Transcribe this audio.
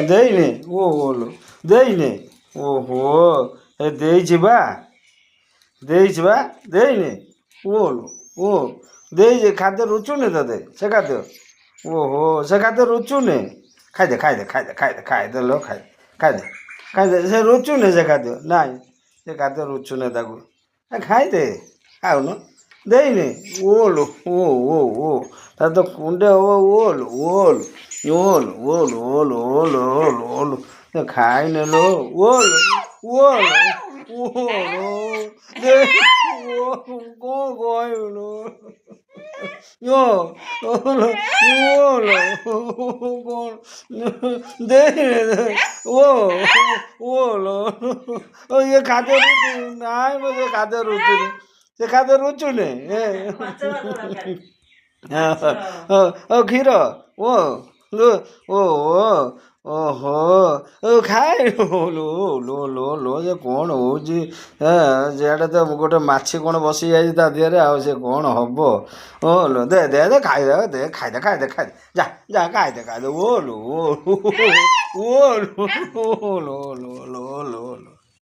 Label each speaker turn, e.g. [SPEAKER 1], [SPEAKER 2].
[SPEAKER 1] ଦେଇନି ଓଲୋ ଦେଇନି ଓହୋ ଏ ଦେଇଛି ବା ଦେଇନି ଓଲୋ ଓ ଦେଇଛି ଖାଦ୍ୟ ରୁଚୁନି ତତେ ସେ ଖାଦ୍ୟ ଓହୋ ସେ ଖାଦ୍ୟ ରୁଚୁନି ଖାଇଦେ ଲୋ ଖାଇଦେ ସେ ରୁଚୁନି ସେ ଖାଦ୍ୟ ନାଇଁ ସେ ଖାଦ୍ୟ ରୁଚୁନି ତାକୁ ଖାଇଦେ ଖାଉନ ଦେଇନି ଓଲୋ ଓ ତାର ତ କୁଣ୍ଡେ ହବ ଓଲୋ ଓଲୋ ଓଲୋ ଓଲୋ ଓଲୋ ଓଲୋ ଓଲୋ ଓଲୋ ଖାଇନେ ଲୋ ଓଲୋ ଓଲୋ ଓଲୋ ଦେ କ'ଣ କହିଲୁ ଓ ଓଲୋ ଓଲୋ କ'ଣ ଦେଇନି ଓ ଓଲୋ ଇଏ ଖାଦ୍ୟ ରୁଚୁନି ନାଇଁ ମ ସେ ଖାଦ୍ୟ ରୁଚୁନି ସେ ଖାଦ୍ୟ ରୁଚୁନି କ୍ଷୀର ଓ ଓହୋ ଖାଏ ଲୋ ସେ କ'ଣ ହେଉଛି ସିଆଡ଼େ ତ ଗୋଟେ ମାଛି କ'ଣ ବସିଯାଇଛି ତା ଦେହରେ ଆଉ ସେ କ'ଣ ହବ ଲୋ ଦେ ଖାଇଦେ ଖାଇଦେ ଯା ଖାଇଦେ ଓଲୋ